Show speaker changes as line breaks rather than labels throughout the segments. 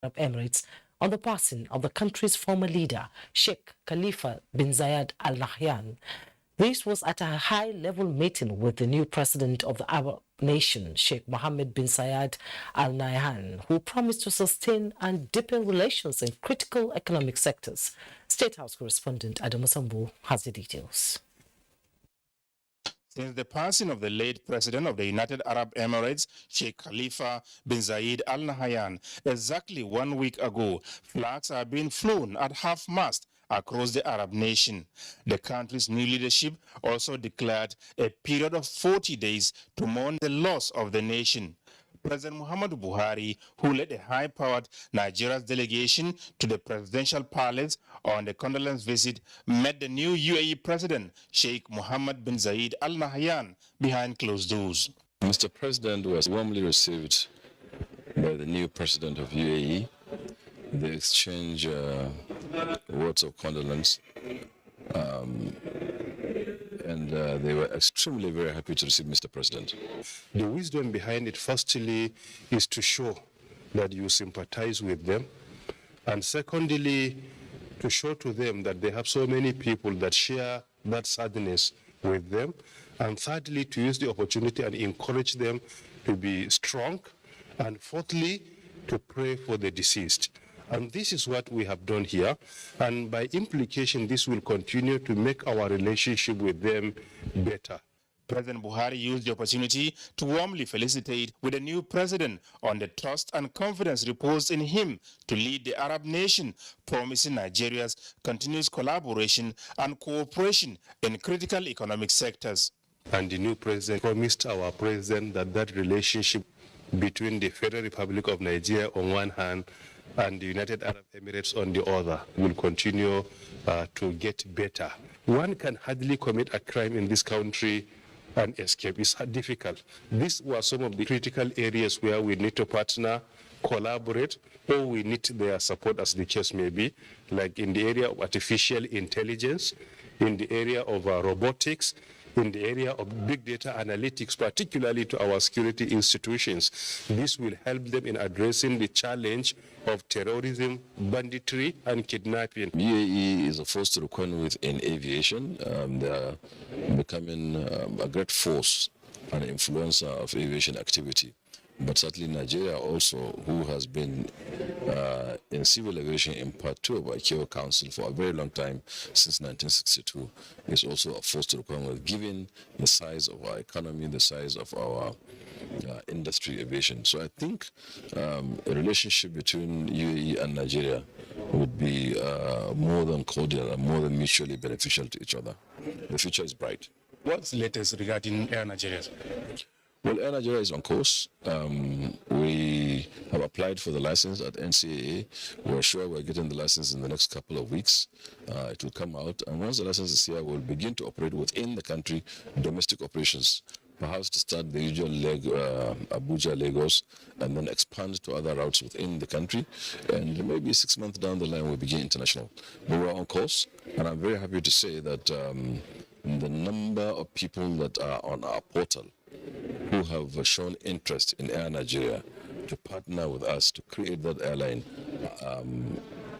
Arab Emirates on the passing of the country's former leader, Sheikh Khalifa bin Zayed Al Nahyan. This was at a high-level meeting with the new president of the Arab nation, Sheikh Mohammed bin Zayed Al Nahyan, who promised to sustain and deepen relations in critical economic sectors. State House correspondent Adam Sambu has the details.
Since the passing of the late President of the United Arab Emirates, Sheikh Khalifa bin Zayed Al Nahyan, exactly 1 week ago, flags are being flown at half-mast across the Arab nation. The country's new leadership also declared a period of 40 days to mourn the loss of the nation. President Muhammadu Buhari, who led a high-powered Nigeria's delegation to the presidential palace on the condolence visit, met the new UAE President, Sheikh Mohammed bin Zayed Al Nahyan, behind closed doors.
Mr. President was warmly received by the new President of UAE. They exchanged words of condolence. And they were extremely very happy to receive Mr. President.
The wisdom behind it, firstly, is to show that you sympathize with them. And secondly, to show to them that they have so many people that share that sadness with them. And thirdly, to use the opportunity and encourage them to be strong. And fourthly, to pray for the deceased. And this is what we have done here. And by implication, this will continue to make our relationship with them better.
President Buhari used the opportunity to warmly felicitate with the new president on the trust and confidence reposed in him to lead the Arab nation, promising Nigeria's continuous collaboration and cooperation in critical economic sectors.
And the new president promised our president that that relationship between the Federal Republic of Nigeria on one hand and the United Arab Emirates on the other will continue to get better. One can hardly commit a crime in this country and escape. It's difficult. These were some of the critical areas where we need to partner, collaborate, or we need their support as the case may be, like in the area of artificial intelligence, in the area of robotics, in the area of big data analytics, particularly to our security institutions. This will help them in addressing the challenge of terrorism, banditry, and kidnapping.
UAE is a force to reckon with in aviation. They are becoming a great force and influencer of aviation activity. But certainly Nigeria also, who has been in civil aviation in part 2 of ICAO Council for a very long time, since 1962, is also a force to reckon with, given the size of our economy, the size of our industry aviation. So I think a relationship between UAE and Nigeria would be more than cordial and more than mutually beneficial to each other. The future is bright.
What's the latest regarding Air Nigeria?
Well, Air Nigeria is on course. We have applied for the license at NCAA. We're sure we're getting the license in the next couple of weeks. It will come out. And once the license is here, we'll begin to operate within the country, domestic operations, perhaps to start the usual leg, Abuja, Lagos, and then expand to other routes within the country. And maybe 6 months down the line, we'll begin international. But we're on course, and I'm very happy to say that the number of people that are on our portal who have shown interest in Air Nigeria to partner with us to create that airline,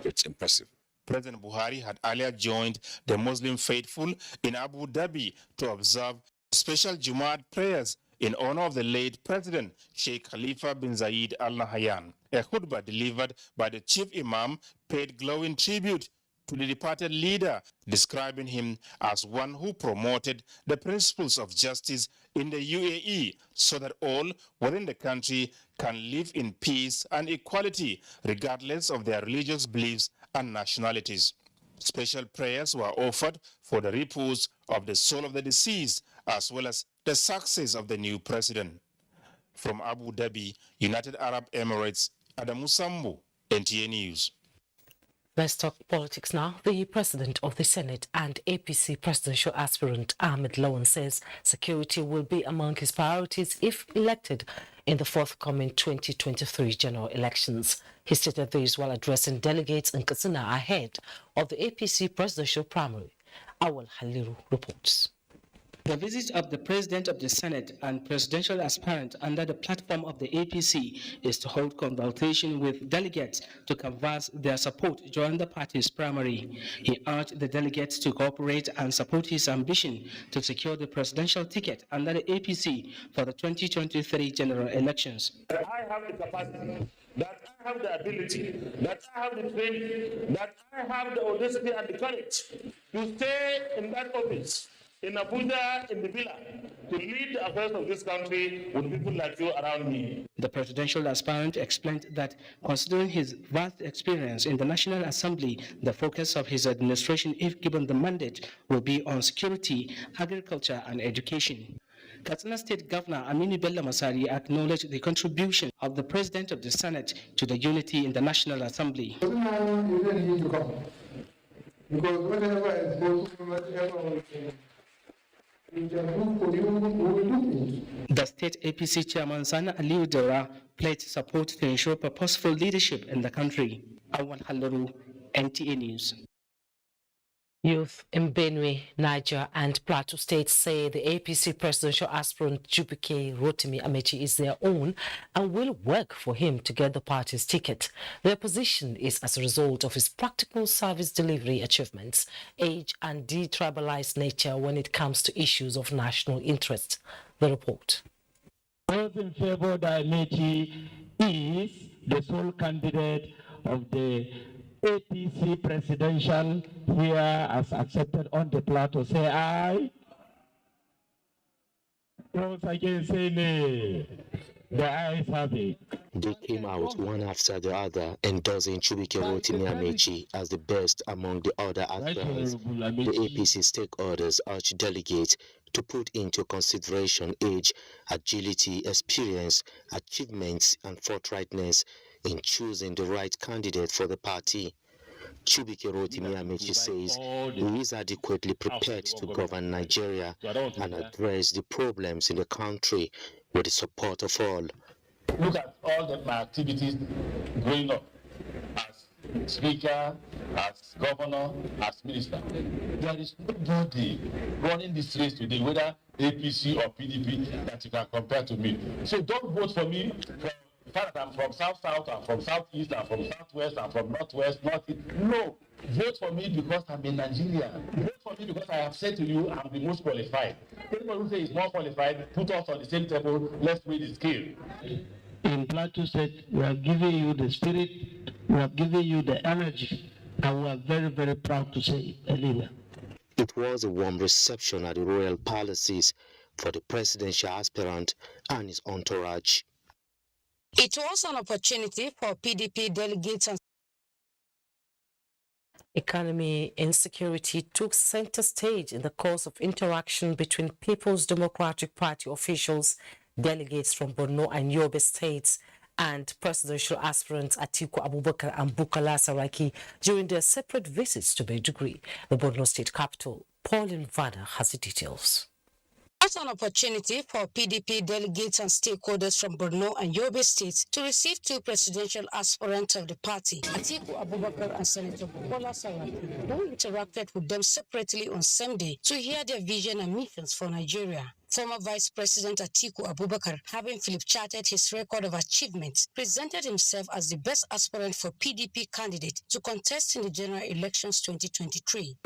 it's impressive.
President Buhari had earlier joined the Muslim faithful in Abu Dhabi to observe special Jumu'at prayers in honor of the late President Sheikh Khalifa bin Zayed Al Nahyan. A khutbah delivered by the chief imam paid glowing tribute to the departed leader, describing him as one who promoted the principles of justice in the UAE so that all within the country can live in peace and equality regardless of their religious beliefs and nationalities. Special prayers were offered for the repose of the soul of the deceased as well as the success of the new president. From Abu Dhabi, United Arab Emirates, Adamu Sambu, NTA News.
Let's talk politics now. The President of the Senate and APC presidential aspirant Ahmed Lawan says security will be among his priorities if elected in the forthcoming 2023 general elections. He stated this while addressing delegates in Katsina ahead of the APC presidential primary. Awal Haliru reports.
The visit of the President of the Senate and presidential aspirant under the platform of the APC is to hold consultation with delegates to canvass their support during the party's primary. He urged the delegates to cooperate and support his ambition to secure the presidential ticket under the APC for the 2023 general elections.
That I have the capacity, that I have the ability, that I have the training, that I have the audacity and the courage to stay in that office in Abuja, in the villa, to lead the affairs of this country with people like you around me.
The presidential aspirant explained that considering his vast experience in the National Assembly, the focus of his administration, if given the mandate, will be on security, agriculture, and education. Katsina State Governor Aminu Bello Masari acknowledged the contribution of the President of the Senate to the unity in the National Assembly.
You don't need to come, because whatever is
the state APC chairman Sana Aliu Dora pledged support to ensure purposeful leadership in the country. Awan Halaru, NTA News.
Youth in Benue, Niger and Plateau states say the APC presidential aspirant Jubike Rotimi Amechi is their own and will work for him to get the party's ticket. Their position is as a result of his practical service delivery achievements, age and detribalized nature when it comes to issues of national interest. The report.
Those in favor that Amechi is the sole candidate of the APC presidential here as accepted on the plateau, say aye. Those against say nay. The ayes have it.
They came out one after the other, endorsing Jubike Rotimi Amechi as the best among the other aspirants. The APC stakeholders urged delegates to put into consideration age, agility, experience, achievements, and forthrightness in choosing the right candidate for the party. Jubike Rotimi Amechi says he is adequately prepared to govern Nigeria and address the problems in the country with the support of all.
Look at all my activities growing up as speaker, as governor, as minister. There is nobody running this race today, whether APC or PDP, that you can compare to me. So don't vote for me. I'm from South-South, I'm from Southeast, I'm from Southwest, I'm from Northwest, Northeast. No, vote for me because I'm in Nigeria. Vote for me because I have said to you I'm the most qualified. Anyone who says he's more qualified, put us on the same table, let's weigh the scale.
In Plateau State, we have given you the spirit, we have given you the energy, and we are very, very proud to say, Elena.
It was a warm reception at the royal palaces for the presidential aspirant and his entourage.
It was an opportunity for PDP delegates and
Economy insecurity took center stage in the course of interaction between People's Democratic Party officials, delegates from Borno and Yobe states, and presidential aspirants Atiku Abubakar and Bukola Saraki during their separate visits to Maiduguri, the Borno state capital. Pauline Vada has the details.
What an opportunity for PDP delegates and stakeholders from Borno and Yobe states to receive two presidential aspirants of the party, Atiku Abubakar and Senator Bukola Saraki, who interacted with them separately on Sunday to hear their vision and missions for Nigeria. Former Vice President Atiku Abubakar, having flip-charted his record of achievements, presented himself as the best aspirant for PDP candidate to contest in the general elections 2023.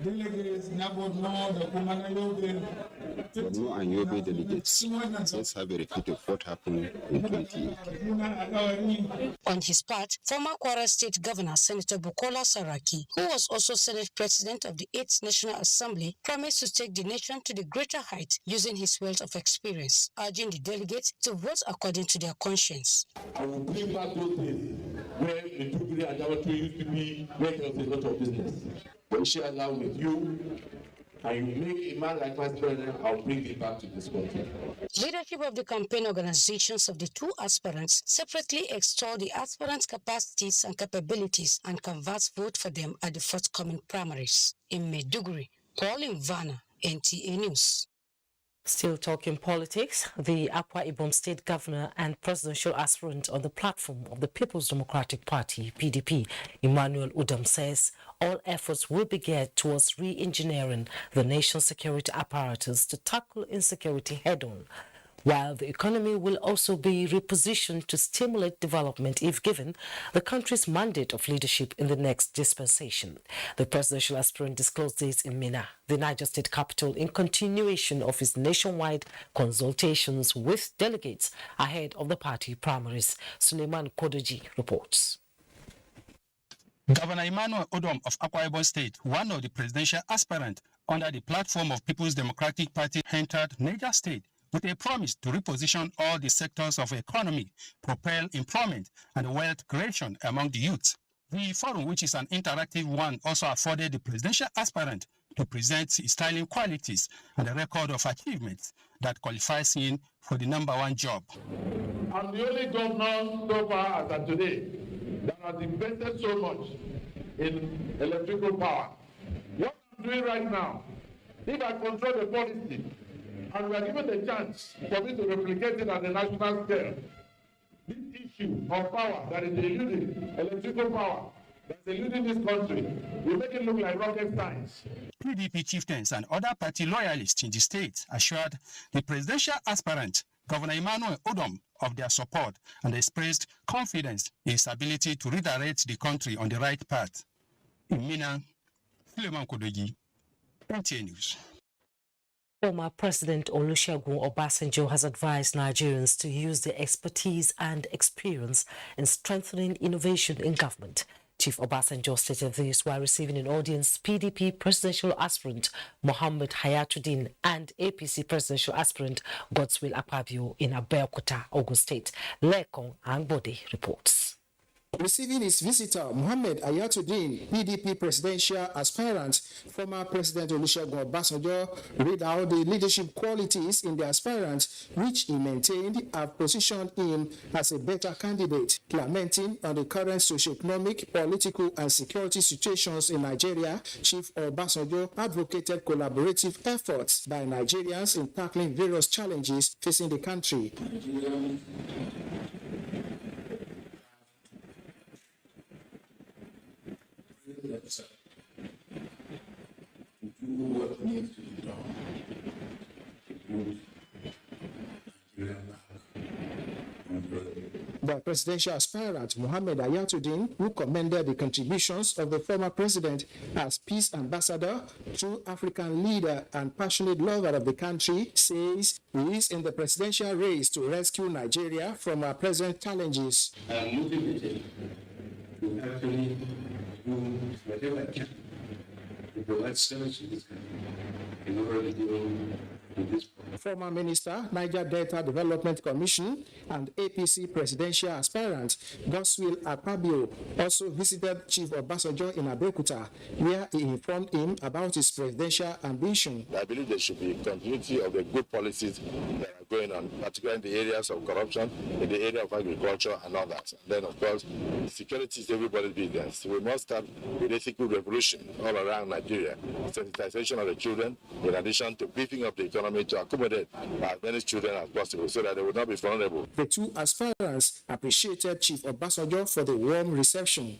Delegates,
Borno and Yobe delegates, let's have a repeat of what happened in 2018.
On his part, former Kwara State Governor Senator Bukola Saraki, who was also Senate President of the 8th National Assembly, promised to take the nation to the greater height using his wealth of experience, urging the delegates to vote according to their conscience.
I will bring back those days where the Maiduguri and Diaspora used to be where there was a lot of business. But inshallah with you, and you make a man like Vice President, I'll bring it back to this country.
Leadership of the campaign organizations of the two aspirants separately extol the aspirants' capacities and capabilities and canvass vote for them at the forthcoming primaries. In Maiduguri, Pauline Vana, NTA News.
Still talking politics, the Akwa Ibom State Governor and presidential aspirant on the platform of the People's Democratic Party, PDP, Emmanuel Udom, says all efforts will be geared towards re-engineering the nation's security apparatus to tackle insecurity head-on, while the economy will also be repositioned to stimulate development if given the country's mandate of leadership in the next dispensation. The presidential aspirant disclosed this in Minna, the Niger State capital, in continuation of his nationwide consultations with delegates ahead of the party primaries. Suleiman Kodoji reports.
Governor Emmanuel Udom of Akwa Ibom State, one of the presidential aspirants under the platform of People's Democratic Party, entered Niger State with a promise to reposition all the sectors of the economy, propel employment and wealth creation among the youth. The forum, which is an interactive one, also afforded the presidential aspirant to present his styling qualities and a record of achievements that qualifies him for the #1 job.
I'm the only governor so far as of today that has invested so much in electrical power. What I'm doing right now, if I control the policy, and we are given the chance for me to replicate it at the national scale, this issue of power that is eluding, electrical power, that's eluding this country, we make it look like rocket science.
PDP chieftains and other party loyalists in the state assured the presidential aspirant, Governor Emmanuel Udom, of their support and expressed confidence in his ability to redirect the country on the right path. In Minna, Suleiman Kodoji, NTA News.
Former President Olusegun Obasanjo has advised Nigerians to use their expertise and experience in strengthening innovation in government. Chief Obasanjo stated this while receiving an audience PDP presidential aspirant Mohammed Hayatuddin and APC presidential aspirant Godswill Akpabio in Abeokuta, Ogun State. Lekon Ambode reports.
Receiving his visitor, Mohammed Hayatuddin, PDP presidential aspirant, former President Olusegun Obasanjo read out the leadership qualities in the aspirant, which he maintained have positioned him as a better candidate. Lamenting on the current socio-economic, political, and security situations in Nigeria, Chief Obasanjo advocated collaborative efforts by Nigerians in tackling various challenges facing the country.
What needs to be done
The presidential aspirant Mohammed Hayatuddin, who commended the contributions of the former president as peace ambassador, true African leader and passionate lover of the country, says he is in the presidential race to rescue Nigeria from our present challenges.
I am motivated to actually do whatever I can to provide service to this country in order to deal with this problem.
Former Minister, Niger Delta Development Commission, and APC presidential aspirant Godswill Akpabio also visited Chief Obasanjo in Abeokuta, where he informed him about his presidential ambition.
I believe there should be continuity of the good policies that are going on, particularly in the areas of corruption, in the area of agriculture and all that. And then, of course, security is everybody's business. So we must start with ethical revolution all around Nigeria, sensitization of the children, in addition to beefing up the economy to accommodate as many children as possible so that they will not be vulnerable.
The two aspirants appreciated Chief Obasanjo for the warm reception.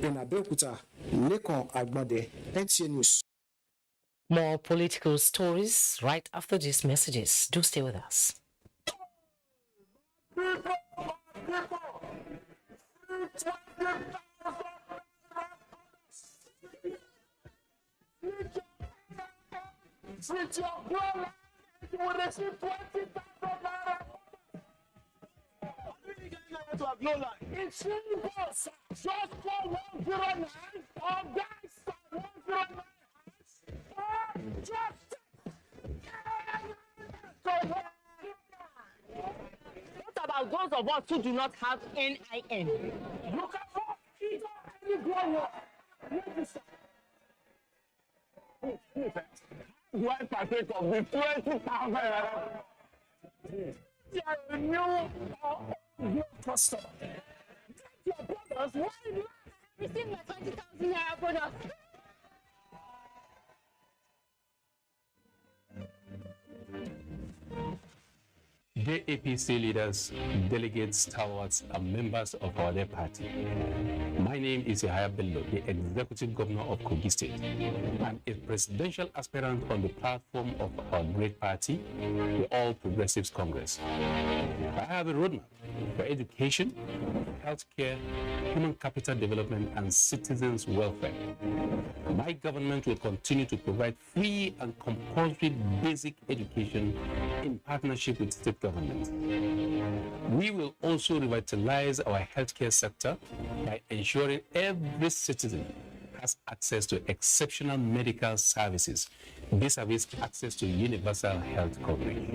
In Abeokuta, Lekon Agbade, NTA News.
More political stories right after these messages. Do stay with us.
You will receive 20,000 naira. To have no line. It's simple, sir. Just call 109 or dial 109. Just.
What about those of us who do not have NIN?
You can walk either any grower.
Why partake of the 20,000?
You are a new customer. Your brothers, why not?
Receive my 20,000 naira bonus.
Dear APC leaders, delegates, stalwarts, and members of our dear party, my name is Yahaya Bello, the Executive Governor of Kogi State. I'm a presidential aspirant on the platform of our great party, the All Progressives Congress. I have a roadmap for education, healthcare, human capital development, and citizens' welfare. My government will continue to provide free and compulsory basic education in partnership with state government. We will also revitalize our healthcare sector by ensuring every citizen has access to exceptional medical services, vis-a-vis access to universal health coverage.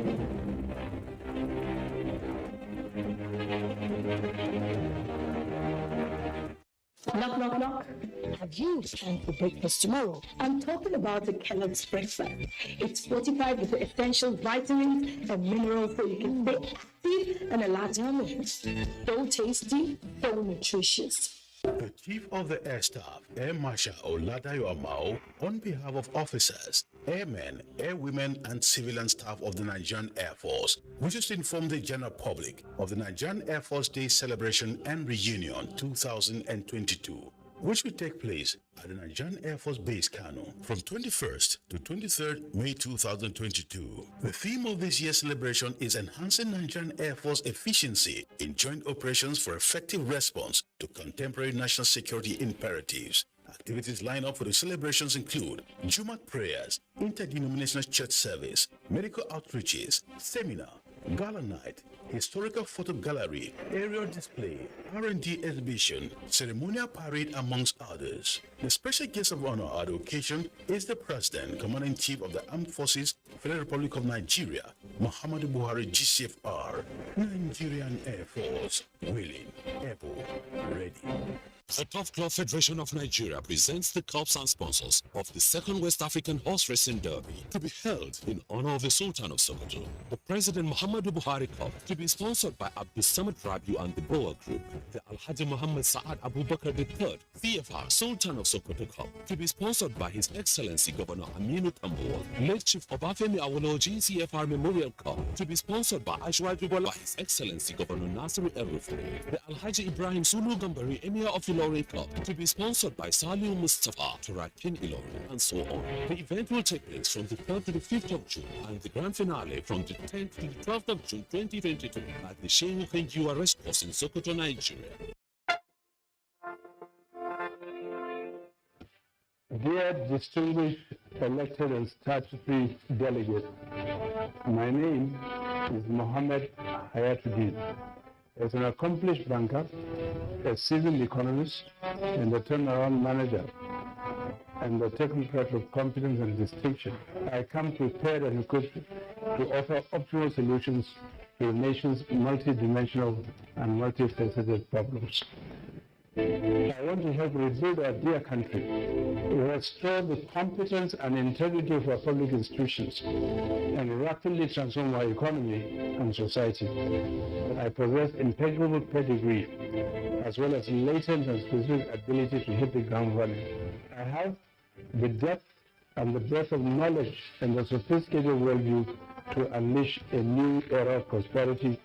Knock, knock, knock. Have you time for breakfast tomorrow? I'm talking about the Kellogg's breakfast. It's fortified with the essential vitamins and minerals so you can stay active and alert your mood. So tasty, so nutritious.
The Chief of the Air Staff, Air Marshal Oladayo Amao, on behalf of officers, airmen, airwomen, and civilian staff of the Nigerian Air Force, wishes to inform the general public of the Nigerian Air Force Day Celebration and Reunion 2022, which will take place at the Nigerian Air Force Base, Kano, from 21st to 23rd May 2022. The theme of this year's celebration is enhancing Nigerian Air Force efficiency in joint operations for effective response to contemporary national security imperatives. Activities lined up for the celebrations include Jumat prayers, interdenominational church service, medical outreaches, seminar, gala night, historical photo gallery, aerial display, R&D exhibition, ceremonial parade, amongst others. The special guest of honor at the occasion is the President, Commander-in-Chief of the Armed Forces, Federal Republic of Nigeria, Muhammadu Buhari, GCFR, Nigerian Air Force, willing, able, ready.
The Turf Club Federation of Nigeria presents the clubs and sponsors of the second West African Horse Racing Derby to be held in honor of the Sultan of Sokoto. The President Muhammadu Buhari Cup to be sponsored by Abdul Samad Rabiu and the Boa Group. The Alhaji Muhammad Saad Abubakar III VFR Sultan of Sokoto Cup to be sponsored by His Excellency Governor Aminu Tambuwal. Late Chief Obafemi Awolowo GCFR Memorial Cup to be sponsored by Ashwaju Bola by His Excellency Governor Nasser El-Rufai. The Alhaji Ibrahim Sulu Gambari Emir of Ilorin Cup to be sponsored by Saliu Mustafa Turakin Ilorin, and so on. The event will take place from the 3rd to the 5th of June and the grand finale from the 10th to the 12th of June 2022 at the Shehu Kenjiwa Race Course in Sokoto, Nigeria.
Dear distinguished elected and statutory delegates, my name is Mohammed Hayatuddin. As an accomplished banker, a seasoned economist, and a turnaround manager, and a technocrat of competence and distinction, I come prepared and equipped to offer optimal solutions to the nation's multidimensional and multifaceted problems. I want to help rebuild our dear country, restore the competence and integrity of our public institutions, and rapidly transform our economy and society. I possess impeccable pedigree, as well as latent and specific ability to hit the ground running. I have the depth and the breadth of knowledge and the sophisticated worldview to unleash a new era of prosperity,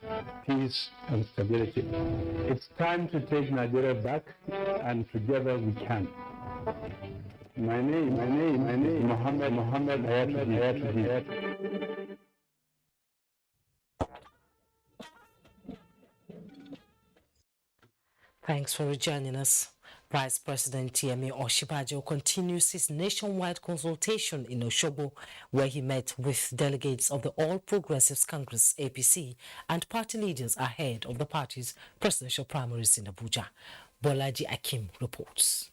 peace, and stability. It's time to take Nigeria back, and together we can. My name is Mohammed Hayatuddin.
Thanks for joining us. Vice President Yemi Osibajo continues his nationwide consultation in Osogbo, where he met with delegates of the All Progressives Congress APC and party leaders ahead of the party's presidential primaries in Abuja. Bolaji Akim reports.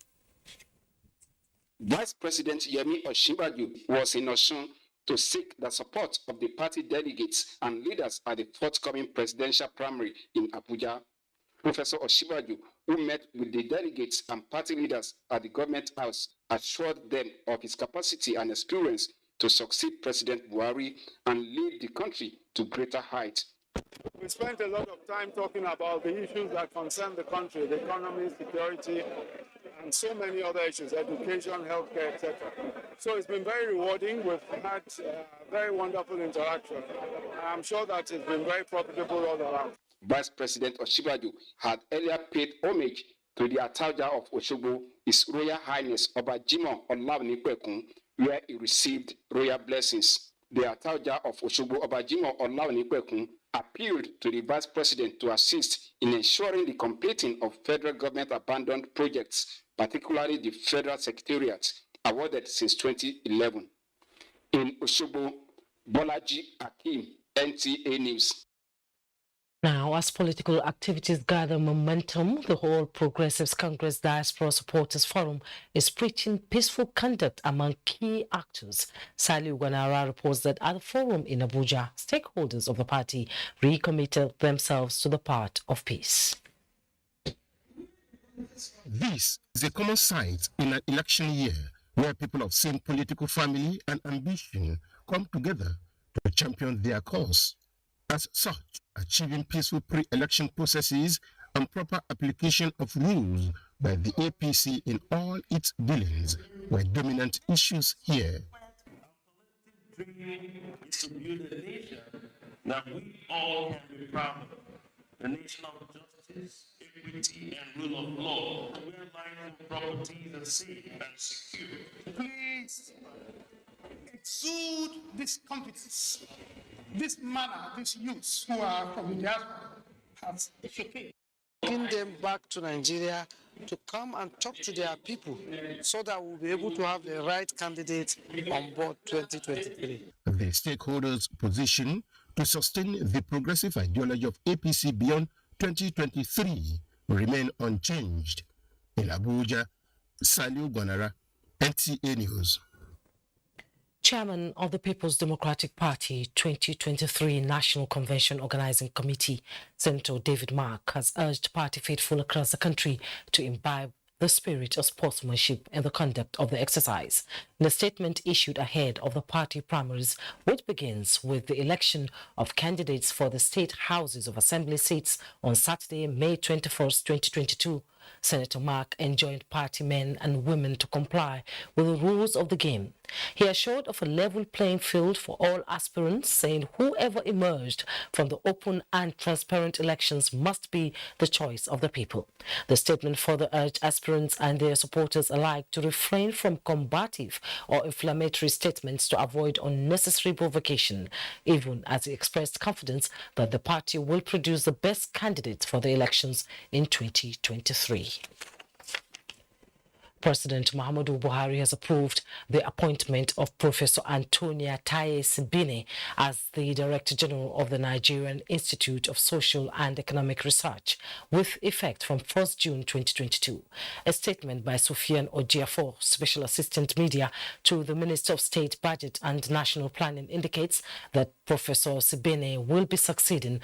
Vice President Yemi Osibajo was in Osun to seek the support of the party delegates and leaders at the forthcoming presidential primary in Abuja. Professor Osibajo, who met with the delegates and party leaders at the government house, assured them of his capacity and experience to succeed President Buhari and lead the country to greater heights.
We spent a lot of time talking about the issues that concern the country, the economy, security, and so many other issues, education, healthcare, etc. So it's been very rewarding. We've had very wonderful interaction. I'm sure that it's been very profitable all around.
Vice President Osibajo had earlier paid homage to the Ataja of Osogbo, His Royal Highness Oba Jimoh Olawunipekun, where he received royal blessings. The Ataja of Osogbo, Oba Jimoh Olawunipekun, appealed to the Vice President to assist in ensuring the completing of federal government abandoned projects, particularly the Federal Secretariat, awarded since 2011. In Osogbo, Bolaji Akim, NTA News.
Now, as political activities gather momentum, the All Progressives Congress Diaspora Supporters Forum is preaching peaceful conduct among key actors. Saliu Gwanara reports that at the forum in Abuja, stakeholders of the party recommitted themselves to the path of peace.
This is a common sight in an election year where people of same political family and ambition come together to champion their cause. As such, achieving peaceful pre-election processes and proper application of rules by the APC in all its dealings were dominant issues here.
Our collective dream is to build a nation that we all can be proud of. A nation of justice, equity, and rule of law, where life and properties are safe and secure.
Please exude this confidence. This manner, these youths who are from the diaspora have showcased.
Bring them back to Nigeria to come and talk to their people so that we'll be able to have the right candidate on board 2023.
The stakeholders' position to sustain the progressive ideology of APC beyond 2023 remain unchanged. In Abuja, Saliu Gwanara, NTA News.
Chairman of the People's Democratic Party 2023 National Convention Organizing Committee, Senator David Mark, has urged party faithful across the country to imbibe the spirit of sportsmanship in the conduct of the exercise. In a statement issued ahead of the party primaries, which begins with the election of candidates for the state houses of assembly seats on Saturday, May 21st, 2022, Senator Mark enjoined party men and women to comply with the rules of the game. He assured of a level playing field for all aspirants, saying whoever emerged from the open and transparent elections must be the choice of the people. The statement further urged aspirants and their supporters alike to refrain from combative or inflammatory statements to avoid unnecessary provocation, even as he expressed confidence that the party will produce the best candidates for the elections in 2023. President Muhammadu Buhari has approved the appointment of Professor Antonia Taye Sibine as the Director General of the Nigerian Institute of Social and Economic Research, with effect from 1st June 2022. A statement by Sufyan Ojiafo, Special Assistant Media to the Minister of State Budget and National Planning, indicates that Professor Sibine will be succeeding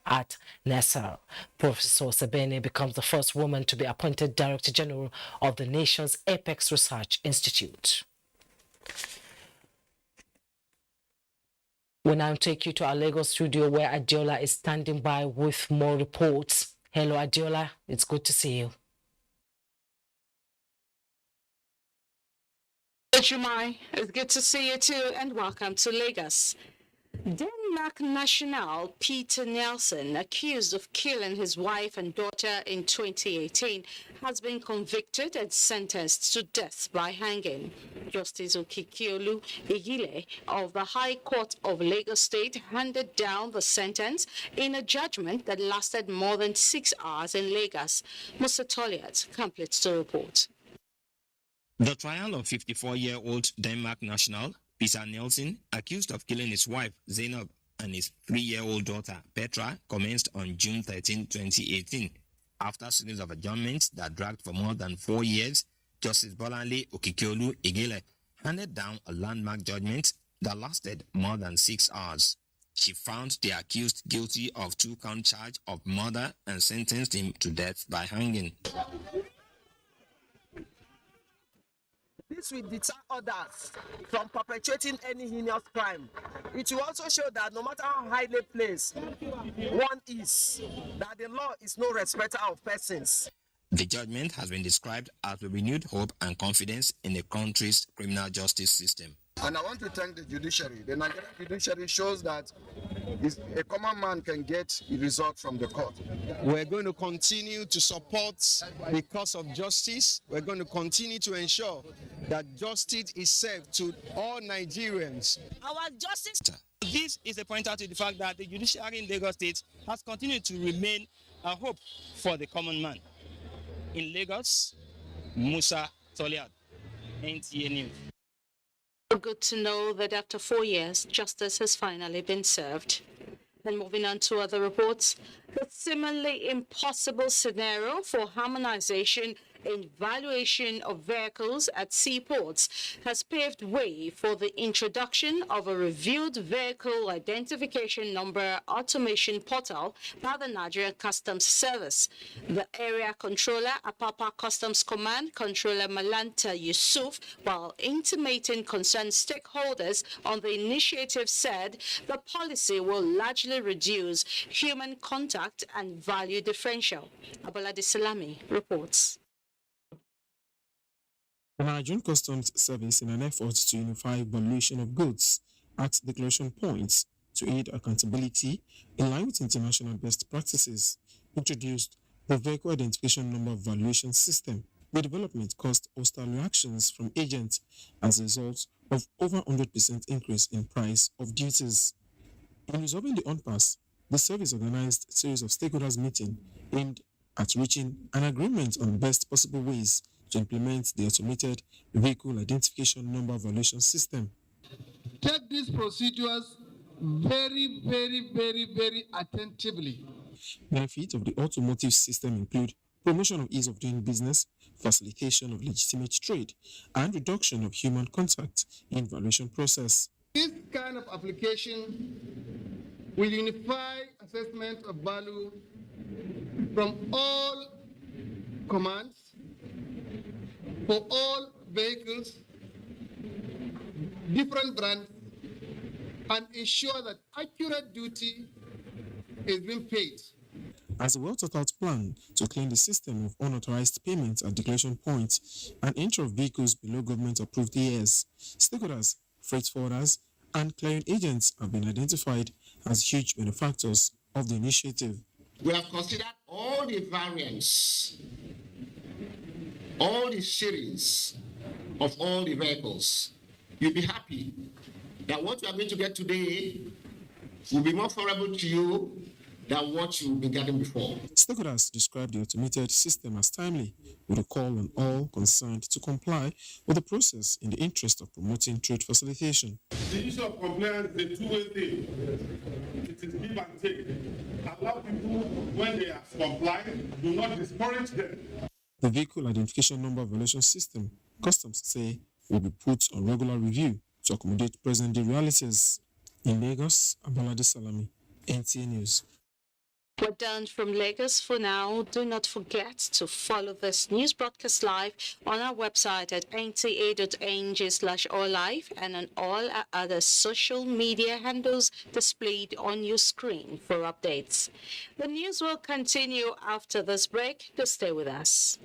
at Nasser. Professor Sibine becomes the first woman to be appointed Director General of the nation's Apex Research Institute. We now take you to our Lagos studio where Adiola is standing by with more reports. Hello, Adiola. It's good to see you.
Jumai, it's good to see you too, and welcome to Lagos. Denmark national Peter Nelson, accused of killing his wife and daughter in 2018, has been convicted and sentenced to death by hanging. Justice Okikiolu Igile of the High Court of Lagos State handed down the sentence in a judgment that lasted more than 6 hours in Lagos. Musa Toliat completes the report.
The trial of 54-year-old Denmark national Peter Nelson, accused of killing his wife Zainab and his 3-year-old daughter Petra, commenced on June 13, 2018. After a series of adjournments that dragged for more than 4 years, Justice Bolanle Okikiolu Igile handed down a landmark judgment that lasted more than 6 hours. She found the accused guilty of 2-count charge of murder and sentenced him to death by hanging.
This will deter others from perpetrating any heinous crime. It will also show that no matter how highly placed one is, that the law is no respecter of persons.
The judgment has been described as a renewed hope and confidence in the country's criminal justice system.
And I want to thank the judiciary. The Nigerian judiciary shows that a common man can get a result from the court.
We're going to continue to support the cause of justice. We're going to continue to ensure that justice is served to all Nigerians.
Our justice.
This is a pointer to the fact that the judiciary in Lagos State has continued to remain a hope for the common man. In Lagos, Musa Toliad, NTA News.
Good to know that after 4 years, justice has finally been served. And moving on to other reports, the seemingly impossible scenario for harmonization in valuation of vehicles at seaports has paved way for the introduction of a reviewed vehicle identification number automation portal by the Nigerian Customs Service. The area controller, Apapa Customs Command Controller Malanta Yusuf, while intimating concerned stakeholders on the initiative, said the policy will largely reduce human contact and value differential. Abolade Salami reports.
The Nigerian Customs Service, in an effort to unify valuation of goods at declaration points to aid accountability in line with international best practices, introduced the Vehicle Identification Number Valuation System. The development caused hostile reactions from agents as a result of over 100% increase in price of duties. In resolving the impasse, the service organized a series of stakeholders meetings aimed at reaching an agreement on best possible ways to implement the automated vehicle identification number valuation system.
Take these procedures very, very, very, very attentively.
Benefits of the automotive system include promotion of ease of doing business, facilitation of legitimate trade, and reduction of human contact in valuation process.
This kind of application will unify assessment of value from all commands for all vehicles, different brands, and ensure that accurate duty is being paid.
As a well-thought-out plan to clean the system of unauthorized payments at declaration points and entry of vehicles below government-approved years, stakeholders, freight forwarders, and client agents have been identified as huge benefactors of the initiative.
We have considered all the variants, all the series of all the vehicles. You'll be happy that what you are going to get today will be more favorable to you than what you will be getting before.
Stakeholders described the automated system as timely, with a call on all concerned to comply with the process in the interest of promoting trade facilitation.
The issue of compliance is a two-way thing. It is give and take. Allow people, when they are compliant, do not discourage them.
The vehicle identification number valuation system, customs say, will be put on regular review to accommodate present-day realities. In Lagos, Abolade Salami, NTA News.
We're done from Lagos for now. Do not forget to follow this news broadcast live on our website at nta.ng/alllive and on all our other social media handles displayed on your screen for updates. The news will continue after this break. Do stay with us.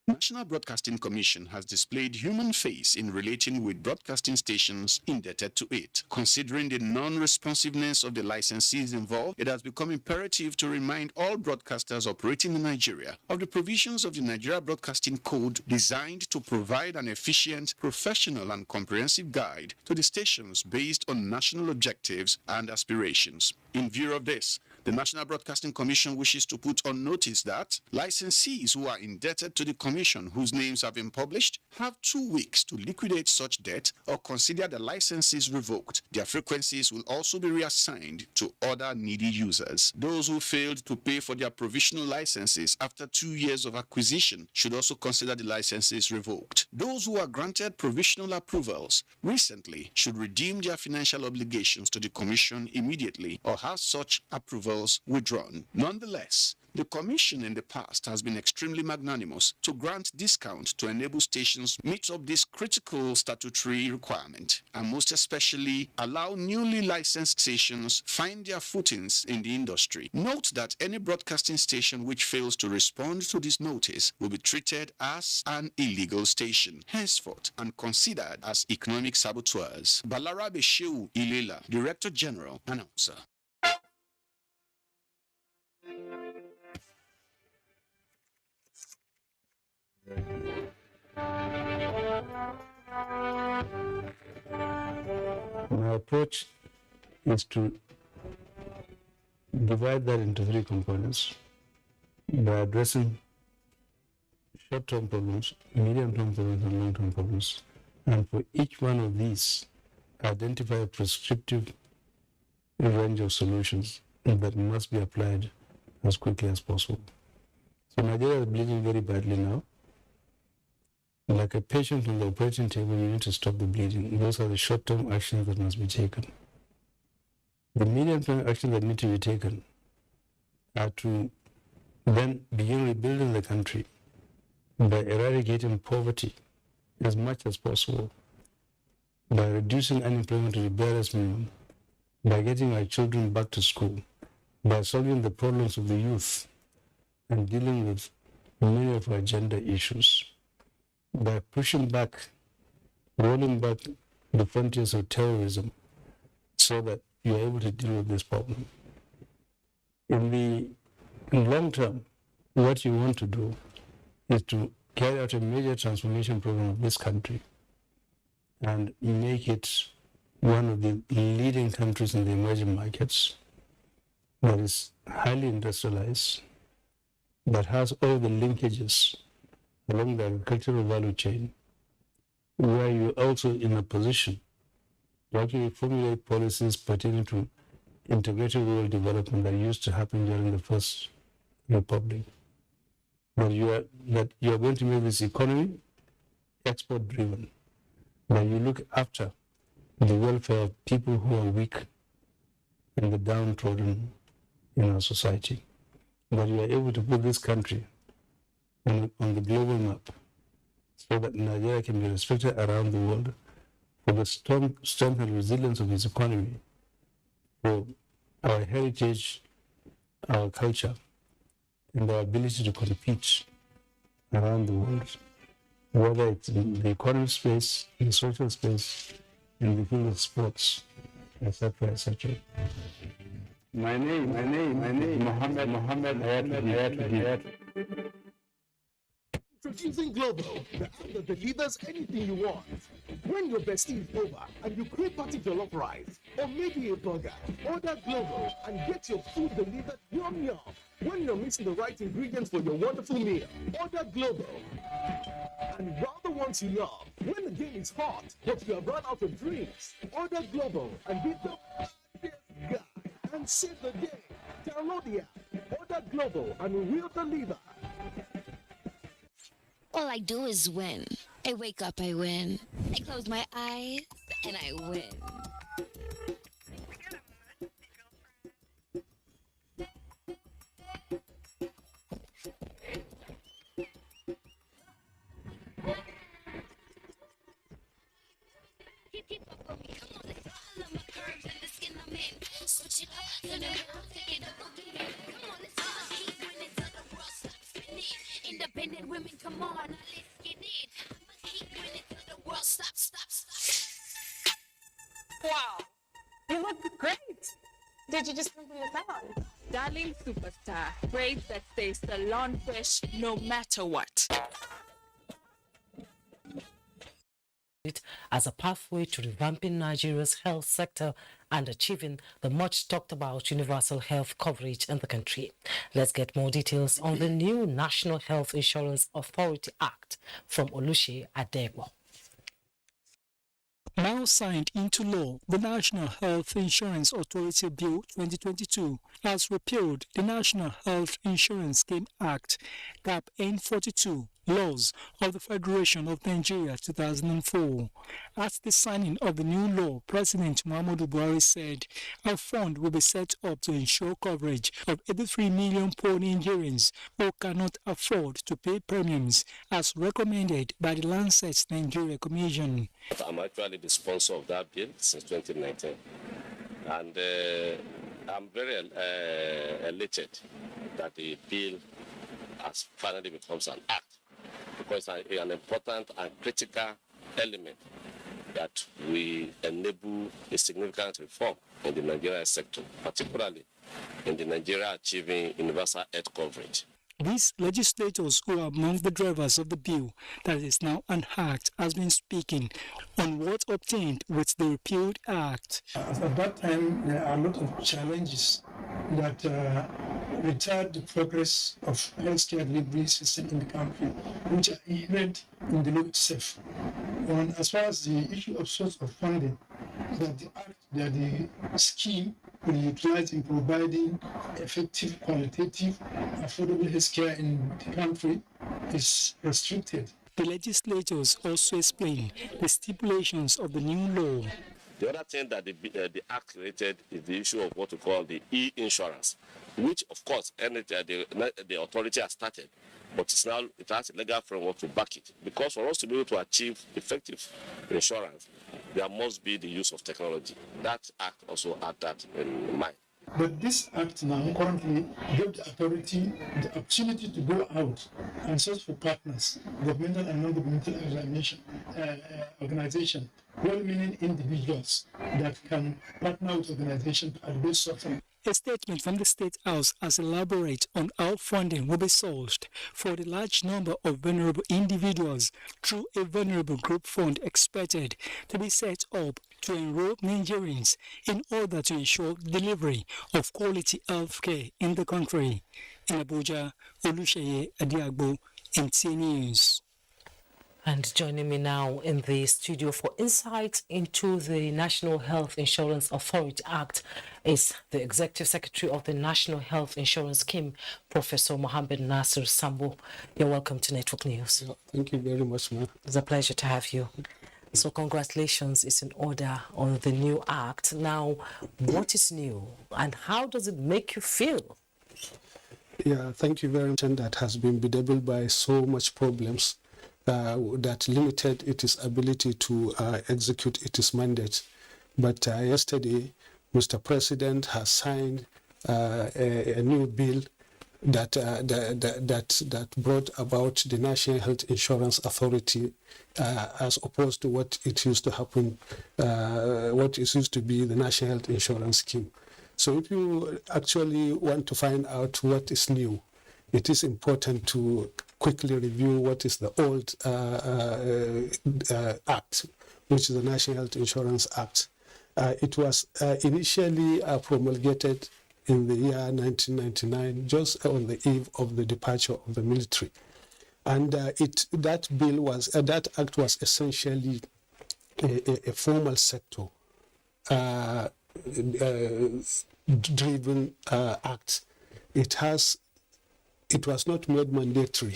National Broadcasting Commission has displayed human face in relating with broadcasting stations indebted to it. Considering the non-responsiveness of the licensees involved, it has become imperative to remind all broadcasters operating in Nigeria of the provisions of the Nigeria Broadcasting Code designed to provide an efficient, professional and comprehensive guide to the stations based on national objectives and aspirations. In view of this, the National Broadcasting Commission wishes to put on notice that licensees who are indebted to the Commission whose names have been published have 2 weeks to liquidate such debt or consider the licenses revoked. Their frequencies will also be reassigned to other needy users. Those who failed to pay for their provisional licenses after 2 years of acquisition should also consider the licenses revoked. Those who are granted provisional approvals recently should redeem their financial obligations to the Commission immediately or have such approvals withdrawn. Nonetheless, The Commission in the past has been extremely magnanimous to grant discount to enable stations meet up this critical statutory requirement, and most especially allow newly licensed stations find their footings in the industry. Note that any broadcasting station which fails to respond to this notice will be treated as an illegal station, henceforth, and considered as economic saboteurs. Balarabe Shehu Ilela, Director General, announcer.
My approach is to divide that into three components by addressing short-term problems, medium-term problems, and long-term problems. And for each one of these, identify a prescriptive range of solutions that must be applied as quickly as possible. So Nigeria is bleeding very badly now. Like a patient on the operating table, you need to stop the bleeding. Those are the short-term actions that must be taken. The medium-term actions that need to be taken are to then begin rebuilding the country by eradicating poverty as much as possible, by reducing unemployment to the barest minimum, by getting our children back to school, by solving the problems of the youth and dealing with many of our gender issues, by pushing back, rolling back the frontiers of terrorism so that you're able to deal with this problem. In the long term, what you want to do is to carry out a major transformation program of this country and make it one of the leading countries in the emerging markets that is highly industrialized, that has all the linkages along the agricultural value chain, where you're also in a position to actually formulate policies pertaining to integrated rural development that used to happen during the First Republic. That you are going to make this economy export-driven, that you look after the welfare of people who are weak and the downtrodden in our society, that you are able to put this country on the global map so that Nigeria can be respected around the world for the strength and resilience of its economy, for our heritage, our culture, and our ability to compete around the world, whether it's in the economic space, in the social space, in the field of sports, etc., etc. My name, Mohammed Hayat.
Introducing Global, the app that delivers anything you want. When your bestie is over and you crave party jollof rice or maybe a burger, order Global and get your food delivered yum yum. When you're missing the right ingredients for your wonderful meal, order Global. And while the ones you love, when the game is hot but you have run out of drinks, order Global and be the best guy and save the day. Download the app, order Global, and we will deliver.
All I do is win. I wake up, I win. I close my eyes, and I win. Independent women, come on, let's get it. I'ma keep winning till the world stops.
Wow, you look great. Did you just come from the salon? Darling superstar, braids that stay salon fresh no matter what.
As a pathway to revamping Nigeria's health sector and achieving the much talked about universal health coverage in the country. Let's get more details on the new National Health Insurance Authority Act from Olusegun Osoba.
Now signed into law, the National Health Insurance Authority Bill 2022 has repealed the National Health Insurance Scheme Act, GAP N42, Laws of the Federation of Nigeria 2004. At the signing of the new law, President Muhammadu Buhari said a fund will be set up to ensure coverage of 83 million poor Nigerians who cannot afford to pay premiums as recommended by the Lancet Nigeria Commission.
I'm actually the sponsor of that bill since 2019, and I'm very elated that the bill has finally becomes an act, because it's an important and critical element that will enable a significant reform in the Nigerian sector, particularly in the Nigeria achieving universal health coverage.
These legislators who are among the drivers of the bill that is now an act has been speaking on what obtained with the repealed act.
At that time, there are a lot of challenges that retard the progress of healthcare delivery system in the country, which are inherent in the law itself. And as far as the issue of source of funding, that the scheme will be utilized in providing effective, qualitative, affordable healthcare in the country is restricted.
The legislators also explain the stipulations of the new law.
The other thing that the Act created is the issue of what we call the e-insurance, which, of course, the authority has started, but it has a legal framework to back it. Because for us to be able to achieve effective insurance, there must be the use of technology. That Act also had that in mind.
But this act now currently gives the authority the opportunity to go out and search for partners, governmental and non-governmental organizations, well-meaning individuals that can partner with organizations to address suffering.
A statement from the State House has elaborated on how funding will be sourced for the large number of vulnerable individuals through a vulnerable group fund expected to be set up to enroll Nigerians in order to ensure delivery of quality health care in the country. In Abuja, Olusegun Osoba, NTA News.
And joining me now in the studio for insights into the National Health Insurance Authority Act is the Executive Secretary of the National Health Insurance Scheme, Professor Mohammed Nasser Sambo. You're welcome to Network News.
Yeah, thank you very much, ma'am.
It's a pleasure to have you. So congratulations is in order on the new act. Now, what is new and how does it make you feel?
Yeah, thank you very much. And that has been bedeviled by so much problems that limited its ability to execute its mandate. But yesterday, Mr. President has signed a new bill that brought about the National Health Insurance Authority as opposed to what it used to happen, what it used to be the National Health Insurance Scheme. So if you actually want to find out what is new, it is important to quickly review what is the old act, which is the National Health Insurance Act. It was initially promulgated in the year 1999, just on the eve of the departure of the military. And that act was essentially a formal sector driven act. It was not made mandatory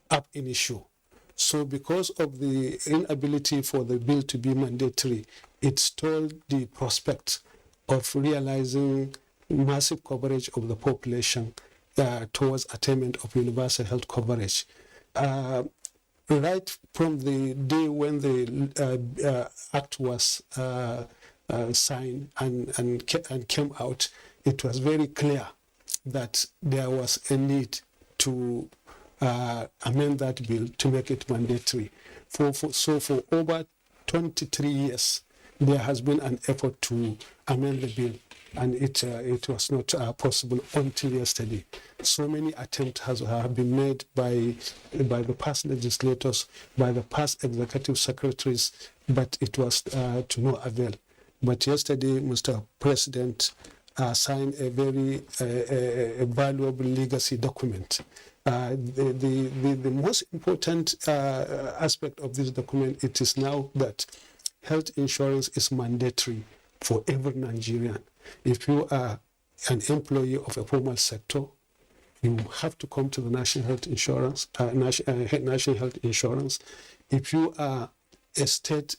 ab initio. So because of the inability for the bill to be mandatory, it stalled the prospect of realizing massive coverage of the population towards attainment of universal health coverage. Right from the day when the act was signed and came out, it was very clear that there was a need to amend that bill to make it mandatory. So for over 23 years, there has been an effort to amend the bill, and it was not possible until yesterday. So many attempts have been made by the past legislators, by the past executive secretaries, but it was to no avail. But yesterday, Mr. President signed a very valuable legacy document. The most important aspect of this document, it is now that health insurance is mandatory for every Nigerian. If you are an employee of a formal sector, you have to come to the national health insurance. National health insurance. If you are a state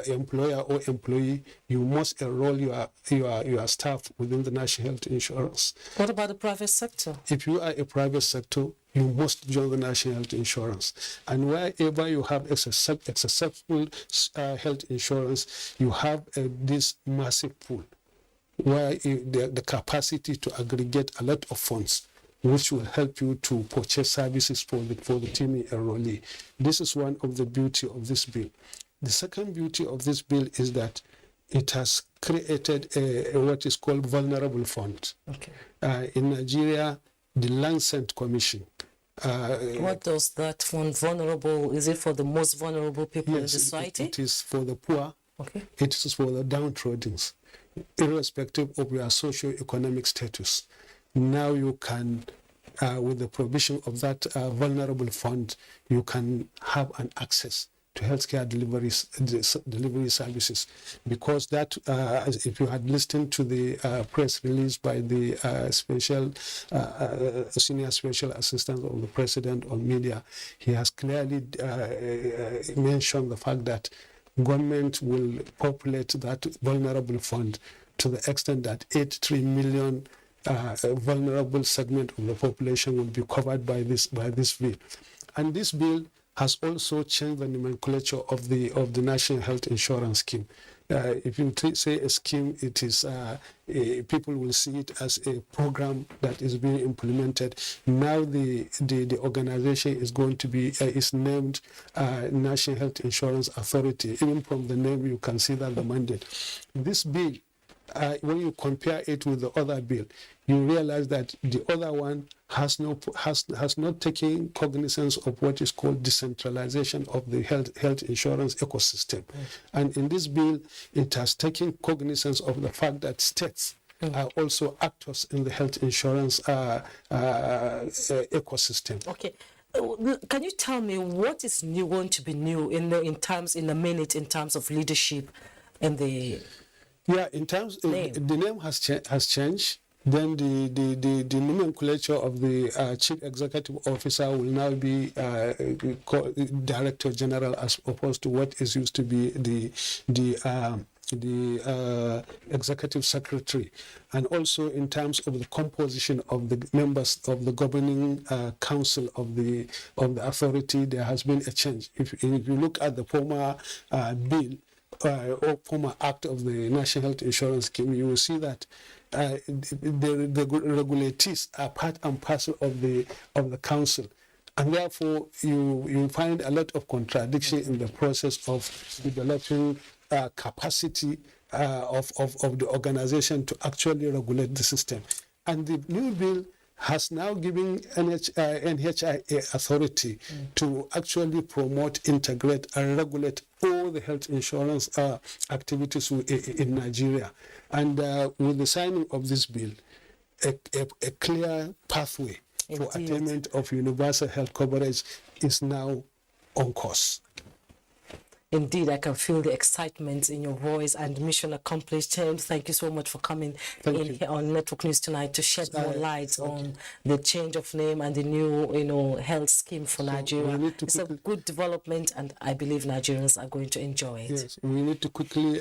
employer or employee, you must enroll your staff within the national health insurance.
What about the private sector?
If you are a private sector, you must join the national health insurance. And wherever you have a successful health insurance, you have this massive pool where the capacity to aggregate a lot of funds, which will help you to purchase services for the teaming enrollee. This is one of the beauty of this bill. The second beauty of this bill is that it has created what is called vulnerable fund.
Okay.
In Nigeria, the Lancet Commission.
What does that fund vulnerable? Is it for the most vulnerable people in society?
It is for the poor.
Okay.
It is for the downtrodden, irrespective of your socio-economic status. Now you can, with the provision of that vulnerable fund, you can have an access to healthcare delivery services, because that, if you had listened to the press release by the senior special assistant of the president on media, he has clearly mentioned the fact that government will populate that vulnerable fund to the extent that 83 million vulnerable segment of the population will be covered by this bill. And this bill has also changed the nomenclature of the National Health Insurance Scheme. If you say a scheme, it is people will see it as a program that is being implemented. Now the organization is going to be is named National Health Insurance Authority. Even from the name, you can see that the mandate. This bill, when you compare it with the other bill, you realize that the other one has not taken cognizance of what is called decentralization of the health insurance ecosystem. And in this bill, it has taken cognizance of the fact that states are also actors in the health insurance ecosystem.
Okay. Can you tell me what is going to be new in a minute in terms of leadership and the
in terms name. The name has changed. Then the nomenclature of the chief executive officer will now be director general, as opposed to what is used to be the executive secretary. And also in terms of the composition of the members of the governing council of the authority, there has been a change. If you look at the former bill or former act of the National Health Insurance Scheme, you will see that the regulatees are part and parcel of the council, and therefore you find a lot of contradiction in the process of developing capacity of the organization to actually regulate the system. And the new bill has now given NHIA authority to actually promote, integrate, and regulate all the health insurance activities in Nigeria. And with the signing of this bill, a clear pathway for attainment of universal health coverage is now on course.
Indeed, I can feel the excitement in your voice, and mission accomplished. Thank you so much for coming here on Network News tonight to shed more light on the change of name and the new, health scheme for Nigeria. It's a good development, and I believe Nigerians are going to enjoy it.
Yes, we need to quickly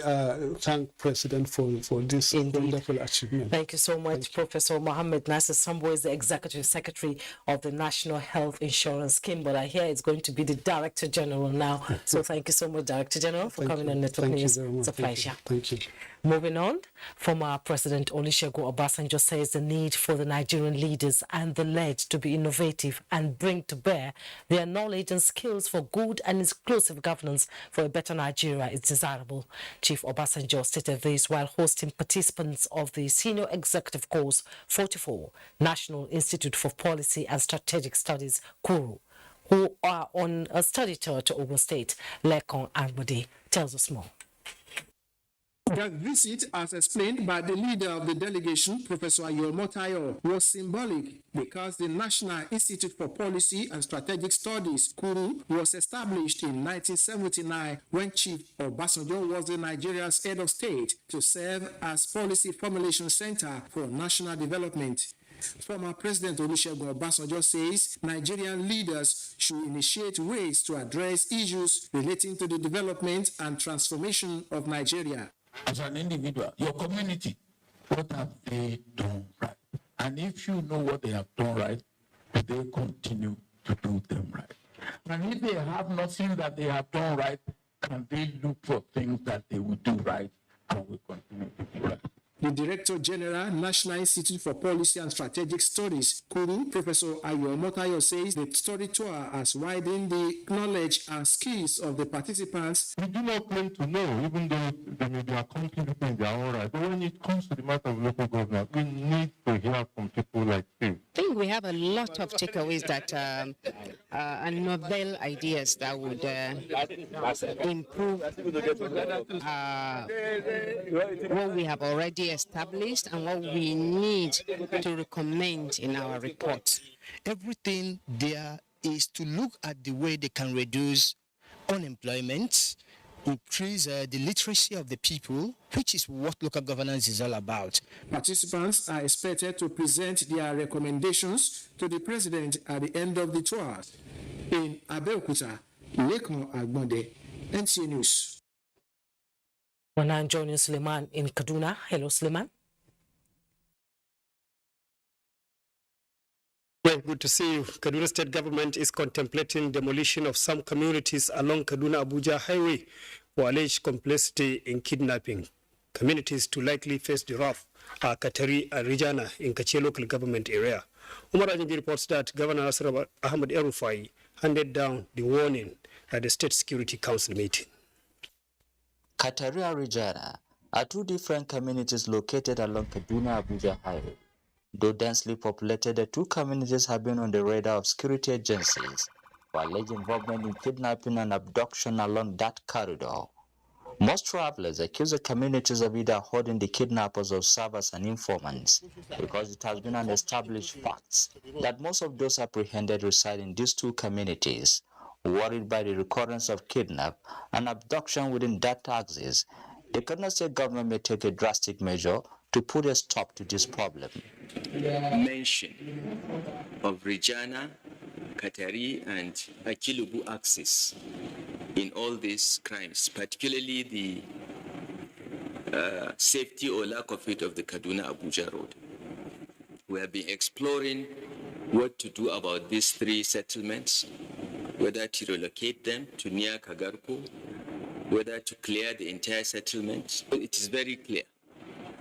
thank President for this wonderful achievement.
Thank you so much, Professor Mohammed Nasser Sambo is the Executive Secretary of the National Health Insurance Scheme, but I hear it's going to be the Director General now. So thank you so much, Director General, for coming on Network News. It's a pleasure.
Thank you.
Moving on, former President Olusegun Obasanjo says the need for the Nigerian leaders and the led to be innovative and bring to bear their knowledge and skills for good and inclusive governance for a better Nigeria is desirable. Chief Obasanjo stated this while hosting participants of the Senior Executive Course 44, National Institute for Policy and Strategic Studies, KURU, who are on a study tour to Ogun State. Lekon Ambode tells us more.
The visit, as explained by the leader of the delegation, Professor Ayomotayo, was symbolic because the National Institute for Policy and Strategic Studies, KURU, was established in 1979 when Chief Obasanjo was the Nigeria's head of state to serve as policy formulation center for national development. Former President Olusegun Obasanjo says Nigerian leaders should initiate ways to address issues relating to the development and transformation of Nigeria.
As an individual, your community, what have they done right? And if you know what they have done right, do they continue to do them right? And if they have nothing that they have done right, can they look for things that they will do right and will continue to do right?
The Director General, National Institute for Policy and Strategic Studies, KURU, Professor Ayomotayo, says the study tour has widened the knowledge and skills of the participants.
We do not claim to know, even though they may be accomplished in their own right. But when it comes to the matter of local government, we need to hear from people like you.
I think we have a lot of takeaways that and novel ideas that would improve what we have already established and what we need to recommend in our report.
Everything there is to look at the way they can reduce unemployment, increase the literacy of the people, which is what local governance is all about.
Participants are expected to present their recommendations to the president at the end of the tour. In Abeokuta, Lekon Ambode, NTA News.
We're now joining Suleiman in Kaduna. Hello, Suleiman.
Yeah, good to see you. Kaduna State Government is contemplating demolition of some communities along Kaduna-Abuja Highway for alleged complicity in kidnapping. Communities to likely face the wrath are Katari and Rijana in Kachie local government area. Umar Ajanji reports that Governor Nasser Ahmed Erufai handed down the warning at the State Security Council meeting.
Katari and Rijana are two different communities located along Kaduna-Abuja Highway. Though densely populated, the two communities have been on the radar of security agencies for alleged involvement in kidnapping and abduction along that corridor. Most travelers accuse the communities of either holding the kidnappers or serve as an informants, because it has been an established fact that most of those apprehended reside in these two communities. Worried by the recurrence of kidnap and abduction within that axis, the Kaduna State government may take a drastic measure to put a stop to this problem.
Mention of Rijana, Katari, and Akilubu axis in all these crimes, particularly the safety or lack of it of the Kaduna-Abuja road. We have been exploring what to do about these three settlements, whether to relocate them to near Kagarko, whether to clear the entire settlement. It is very clear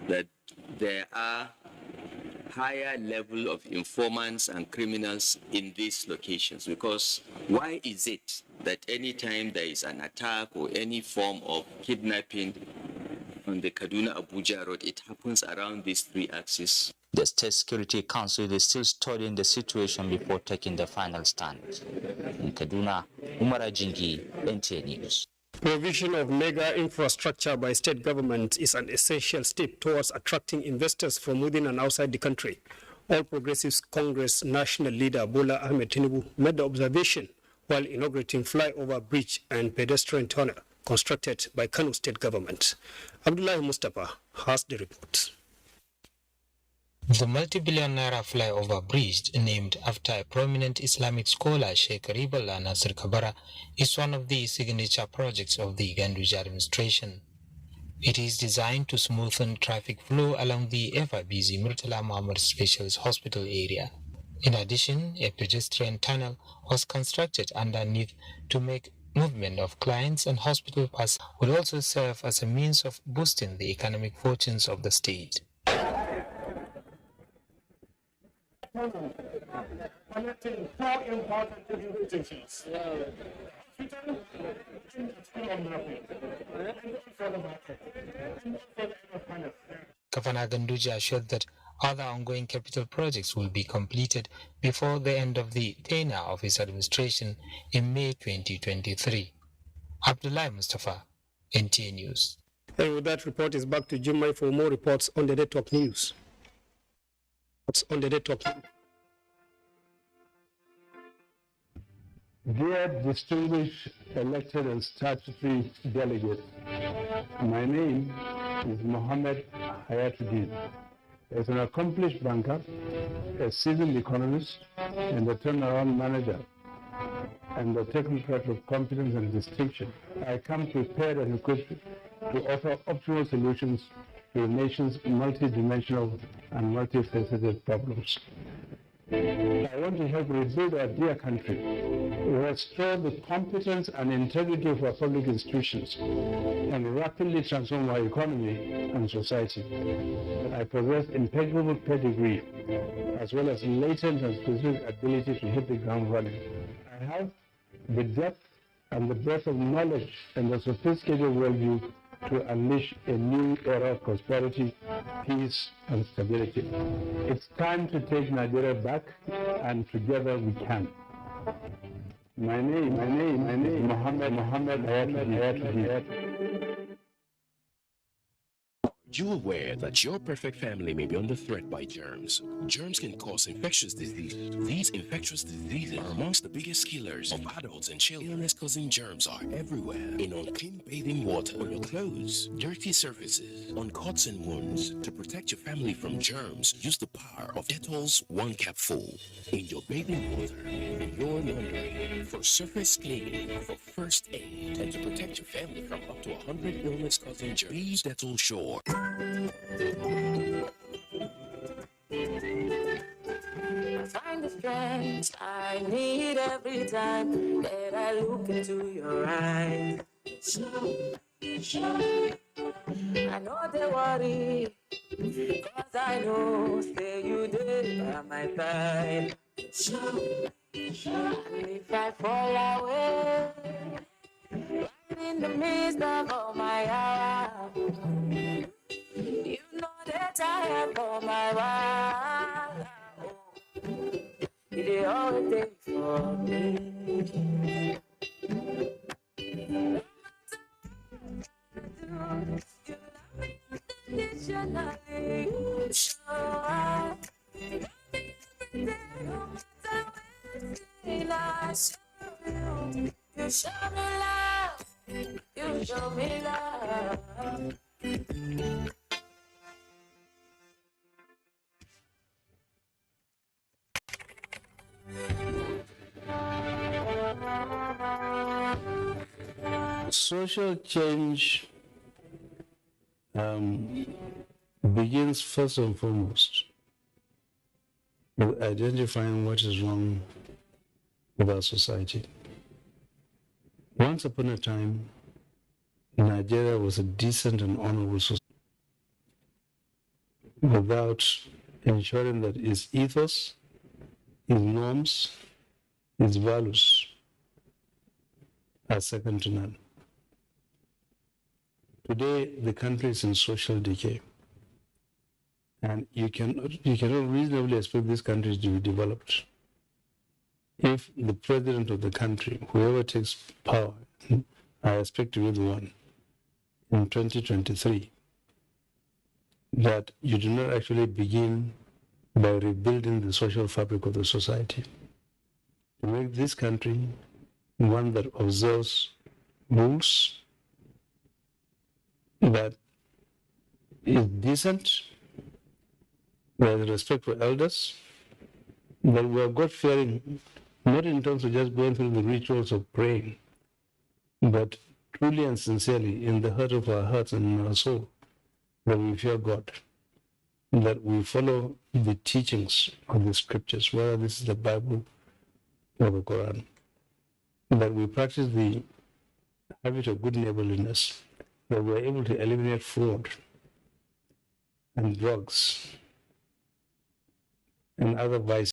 that there are higher level of informants and criminals in these locations, because why is it that anytime there is an attack or any form of kidnapping on the Kaduna-Abuja road, it happens around these three axes?
The State Security Council is still studying the situation before taking the final stand. In Kaduna, Umar Ajingi, NTA News.
Provision of mega infrastructure by state government is an essential step towards attracting investors from within and outside the country. All Progressives Congress national leader Bola Ahmed Tinubu made the observation while inaugurating flyover bridge and pedestrian tunnel constructed by Kano state government. Abdullahi Mustafa has the report.
The multi-billion naira flyover bridge, named after a prominent Islamic scholar, Sheikh Ribullah Nasir Kabara, is one of the signature projects of the Ganduje administration. It is designed to smoothen traffic flow along the ever-busy Murtala Mohammed Specialist Hospital area. In addition, a pedestrian tunnel was constructed underneath to make movement of clients and hospital passengers will also serve as a means of boosting the economic fortunes of the state.
Connecting four important institutions.
Governor Ganduje assured that other ongoing capital projects will be completed before the end of the tenure of his administration in May 2023. Abdullahi Mustafa, NTA News.
And with that report is back to Jimmy for more reports on the network news.
Dear distinguished elected and statutory delegates, my name is Mohammed Hayatuddin. As an accomplished banker, a seasoned economist, and a turnaround manager, and a technocrat of competence and distinction, I come prepared and equipped to offer optimal solutions to the nation's multidimensional and multifaceted problems. I want to help rebuild our dear country, restore the competence and integrity of our public institutions, and rapidly transform our economy and society. I possess impeccable pedigree, as well as latent and specific ability to hit the ground running. I have the depth and the breadth of knowledge and the sophisticated worldview to unleash a new era of prosperity, peace, and stability. It's time to take Nigeria back, and together we can. My name is Mohammed Hayatuddin.
You aware that your perfect family may be under threat by germs? Germs can cause infectious diseases. These infectious diseases are amongst the biggest killers of adults and children. Illness-causing germs are everywhere. In unclean bathing water, on your clothes, dirty surfaces, on cuts and wounds. To protect your family from germs, use the power of Dettol's 1 capsule. In your bathing water, in your laundry, for surface cleaning, for first aid, and to protect your family from up to 100 illness-causing germs. Use Dettol Shore.
Find the strength I need every time that I look into your eyes. I know they worry, cause I know say you did by my side. And if I fall away, right in the midst of all my hours, you know that I am for my wife. It always takes for me. You love me unconditionally. You show up. You love me every day, no matter when I show you. You show me love. You show me love.
Social change begins first and foremost with identifying what is wrong with our society. Once upon a time, Nigeria was a decent and honorable society without ensuring that its ethos, its norms, its values are second to none. Today, the country is in social decay, and you cannot reasonably expect this country to be developed if the president of the country, whoever takes power, I expect to be the one in 2023, that you do not actually begin by rebuilding the social fabric of the society to make this country one that observes rules, that is decent, that has respect for elders, that we are God-fearing, not in terms of just going through the rituals of praying, but truly and sincerely in the heart of our hearts and in our soul, that we fear God, that we follow the teachings of the scriptures, whether this is the Bible or the Quran, that we practice the habit of good neighborliness, that we are able to eliminate fraud and drugs and other vices.